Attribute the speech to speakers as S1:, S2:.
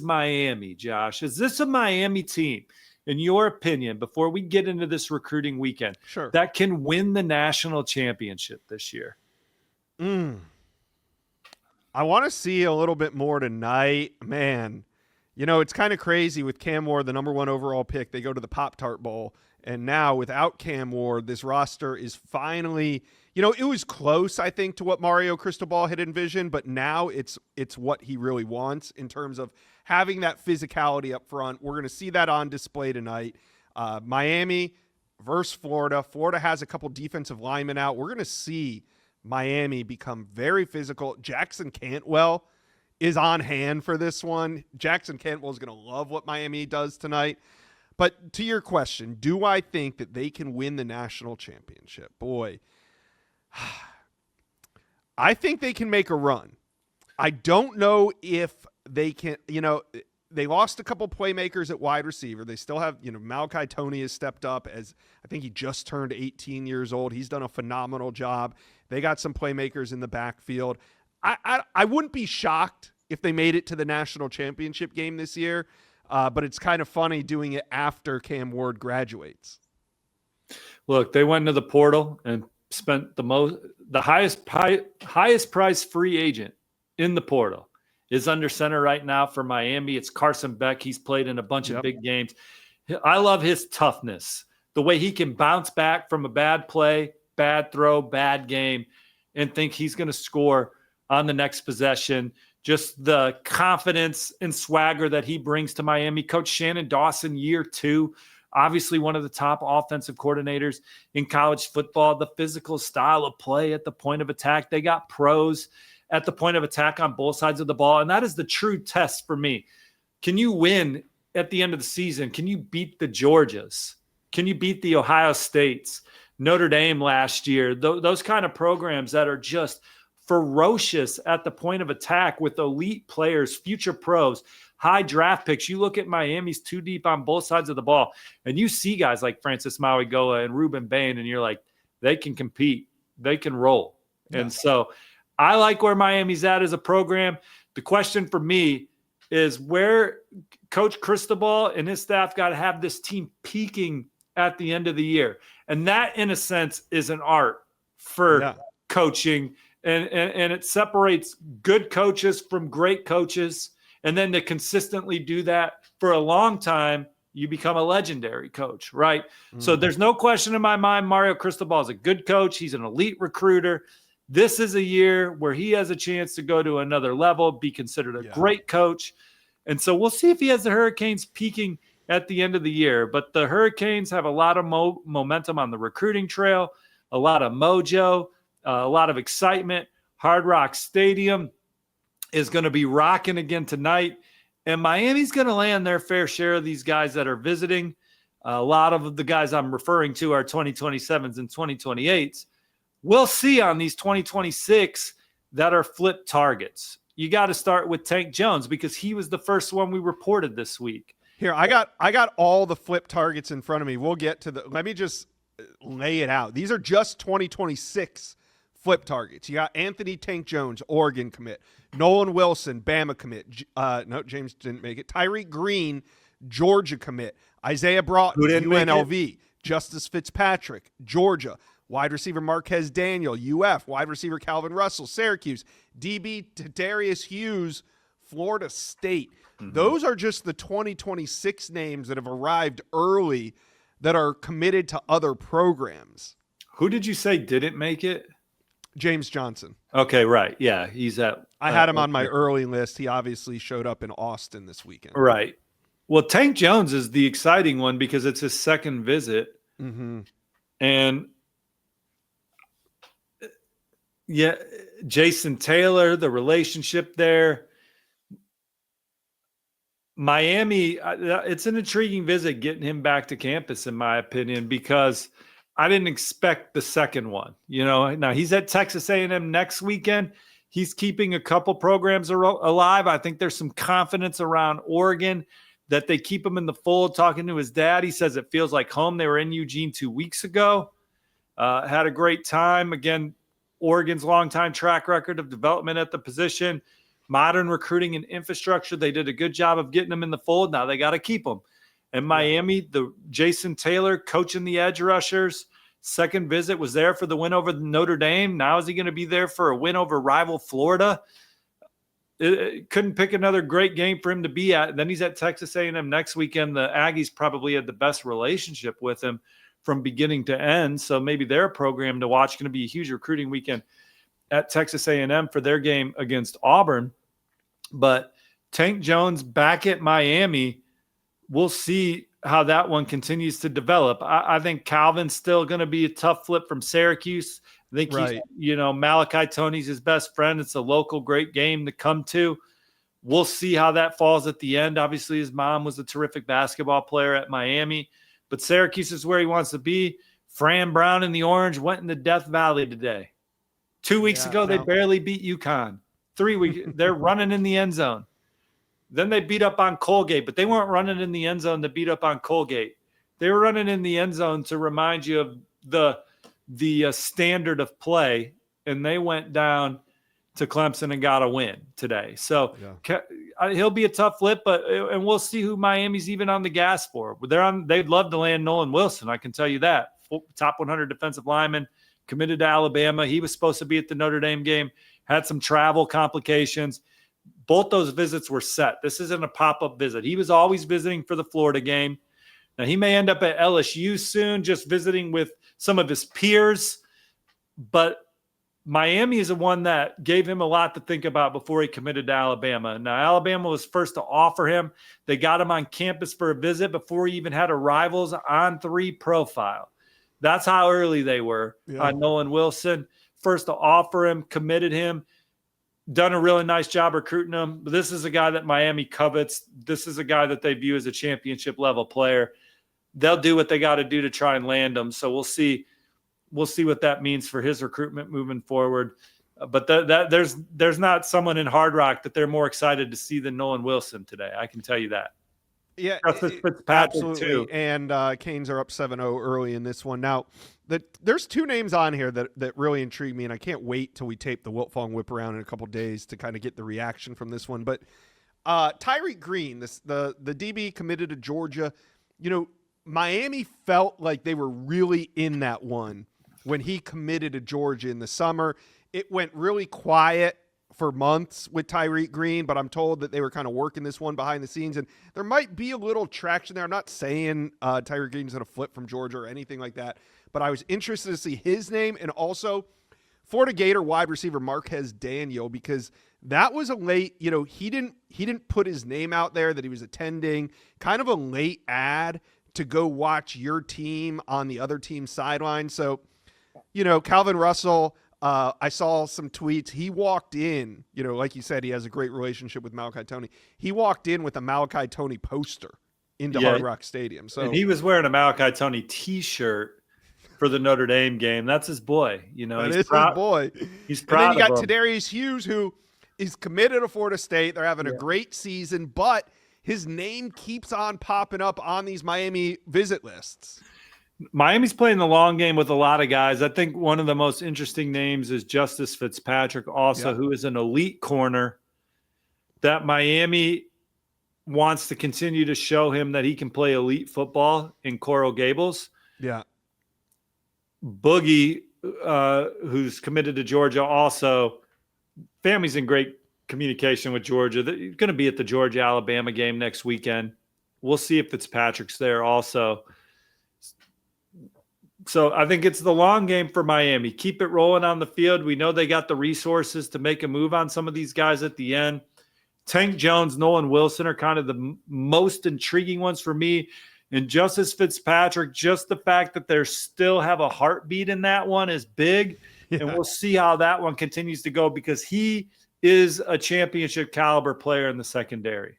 S1: Miami, Josh? Is this a Miami team, in your opinion, before we get into this recruiting weekend,
S2: Sure.
S1: that can win the national championship this year?
S2: I want to see a little bit more tonight. Man, it's kind of crazy with Cam Ward, the number 1 overall pick. They go to the Pop-Tart Bowl. And now without Cam Ward, this roster is finally, it was close, I think, to what Mario Cristobal had envisioned, but now it's what he really wants in terms of having that physicality up front. We're going to see that on display tonight. Miami versus Florida. Florida has a couple defensive linemen out. We're going to see Miami become very physical. Jackson Cantwell is on hand for this one. Jackson Cantwell is going to love what Miami does tonight. But to your question, do I think that they can win the national championship? Boy, I think they can make a run. I don't know if they can, they lost a couple playmakers at wide receiver. They still have, Malachi Tony has stepped up as I think he just turned 18 years old. He's done a phenomenal job. They got some playmakers in the backfield. I wouldn't be shocked if they made it to the national championship game this year. But it's kind of funny doing it after Cam Ward graduates.
S1: Look, they went into the portal and spent the highest price free agent in the portal is under center right now for Miami. It's Carson Beck. He's played in a bunch of big games. I love his toughness, the way he can bounce back from a bad play, bad throw, bad game, and think he's going to score on the next possession. Just the confidence and swagger that he brings to Miami. Coach Shannon Dawson, year 2, obviously one of the top offensive coordinators in college football. The physical style of play at the point of attack. They got pros at the point of attack on both sides of the ball, and that is the true test for me. Can you win at the end of the season? Can you beat the Georgias? Can you beat the Ohio States, Notre Dame last year? Those kind of programs that are just – ferocious at the point of attack with elite players, future pros, high draft picks. You look at Miami's too deep on both sides of the ball, and you see guys like Francis Mauigoa and Ruben Bain, and you're like, they can compete. They can roll. Yeah. And so I like where Miami's at as a program. The question for me is where Coach Cristobal and his staff got to have this team peaking at the end of the year. And that, in a sense, is an art for coaching. And it separates good coaches from great coaches. And then to consistently do that for a long time, you become a legendary coach, right? Mm-hmm. So there's no question in my mind, Mario Cristobal is a good coach. He's an elite recruiter. This is a year where he has a chance to go to another level, be considered a great coach. And so we'll see if he has the Hurricanes peaking at the end of the year. But the Hurricanes have a lot of momentum on the recruiting trail, a lot of mojo, a lot of excitement. Hard Rock Stadium is going to be rocking again tonight. And Miami's going to land their fair share of these guys that are visiting. A lot of the guys I'm referring to are 2027s and 2028s. We'll see on these 2026 that are flip targets. You got to start with Tank Jones because he was the first one we reported this week.
S2: Here, I got all the flip targets in front of me. We'll get to let me just lay it out. These are just 2026 flip targets. You got Anthony Tank Jones, Oregon commit. Nolan Wilson, Bama commit. No, James didn't make it. Tyreek Green, Georgia commit. Isaiah Broughton, UNLV. Justice Fitzpatrick, Georgia. Wide receiver Marquez Daniel, UF. Wide receiver Calvin Russell, Syracuse. DB Darius Hughes, Florida State. Mm-hmm. Those are just the 2026 names that have arrived early that are committed to other programs.
S1: Who did you say didn't make it?
S2: James Johnson.
S1: Okay, right. Yeah, he's at.
S2: I had him on my early list. He obviously showed up in Austin this weekend.
S1: Right. Well, Tank Jones is the exciting one because it's his second visit.
S2: Mm-hmm.
S1: And yeah, Jason Taylor, the relationship there. Miami, it's an intriguing visit getting him back to campus, in my opinion, because I didn't expect the second one. Now he's at Texas A&M next weekend. He's keeping a couple programs alive. I think there's some confidence around Oregon that they keep him in the fold. Talking to his dad, he says it feels like home. They were in Eugene 2 weeks ago. Had a great time. Again, Oregon's longtime track record of development at the position. modern recruiting and infrastructure. They did a good job of getting them in the fold. Now they got to keep them. And Miami, the Jason Taylor coaching the edge rushers, second visit was there for the win over Notre Dame. Now is he going to be there for a win over rival Florida? It couldn't pick another great game for him to be at. Then he's at Texas A&M next weekend. The Aggies probably had the best relationship with him from beginning to end. So maybe their program to watch. Going to be a huge recruiting weekend at Texas A&M for their game against Auburn. But Tank Jones back at Miami, we'll see how that one continues to develop. I think Calvin's still going to be a tough flip from Syracuse. I think he's, Malachi Tony's his best friend. It's a local great game to come to. We'll see how that falls at the end. Obviously, his mom was a terrific basketball player at Miami, but Syracuse is where he wants to be. Fran Brown in the Orange went into Death Valley today. 2 weeks ago, they barely beat UConn. 3 weeks, they're running in the end zone. Then they beat up on Colgate, but they weren't running in the end zone to beat up on Colgate. They were running in the end zone to remind you of the standard of play, and they went down to Clemson and got a win today. So he'll be a tough flip, and we'll see who Miami's even on the gas for. They'd love to land Nolan Wilson, I can tell you that. Top 100 defensive lineman, committed to Alabama. He was supposed to be at the Notre Dame game, had some travel complications. Both those visits were set. This isn't a pop-up visit. He was always visiting for the Florida game. Now, he may end up at LSU soon, just visiting with some of his peers. But Miami is the one that gave him a lot to think about before he committed to Alabama. Now, Alabama was first to offer him. They got him on campus for a visit before he even had a Rivals on 3 profile. That's how early they were on Nolan Wilson. First to offer him, committed him. Done a really nice job recruiting him. But this is a guy that Miami covets. This is a guy that they view as a championship level player. They'll do what they got to do to try and land him. So we'll see. We'll see what that means for his recruitment moving forward. But there's not someone in Hard Rock that they're more excited to see than Nolan Wilson today. I can tell you that.
S2: Yeah,
S1: Fitzpatrick
S2: absolutely.
S1: Too.
S2: And Canes are up 7-0 early in this one. Now, there's 2 names on here that really intrigue me, and I can't wait till we tape the Wiltfong Whip Around in a couple days to kind of get the reaction from this one. But Tyreek Green, the DB committed to Georgia. Miami felt like they were really in that one when he committed to Georgia in the summer. It went really quiet for months with Tyreek Green, but I'm told that they were kind of working this one behind the scenes, and there might be a little traction there. I'm not saying Tyreek Green's going to flip from Georgia or anything like that, but I was interested to see his name, and also Florida Gator wide receiver Marquez Daniel, because that was a late, he didn't put his name out there that he was attending, kind of a late ad to go watch your team on the other team's sideline. So, Calvin Russell, I saw some tweets. He walked in, like you said, he has a great relationship with Malachi Tony. He walked in with a Malachi Tony poster into Hard Rock Stadium. So
S1: and he was wearing a Malachi Tony T-shirt for the Notre Dame game. That's his boy. He's proud.
S2: His boy.
S1: He's proud.
S2: And then you got
S1: him.
S2: Tadarius Hughes, who is committed to Florida State. They're having a great season, but his name keeps on popping up on these Miami visit lists.
S1: Miami's playing the long game with a lot of guys. I think one of the most interesting names is Justice Fitzpatrick also, who is an elite corner that Miami wants to continue to show him that he can play elite football in Coral Gables.
S2: Yeah.
S1: Boogie, who's committed to Georgia also, family's in great communication with Georgia. They're going to be at the Georgia-Alabama game next weekend. We'll see if Fitzpatrick's there also. So I think it's the long game for Miami. Keep it rolling on the field. We know they got the resources to make a move on some of these guys at the end. Tank Jones, Nolan Wilson are kind of the most intriguing ones for me. And Justice Fitzpatrick, just the fact that they still have a heartbeat in that one is big. Yeah. And we'll see how that one continues to go because he is a championship caliber player in the secondary.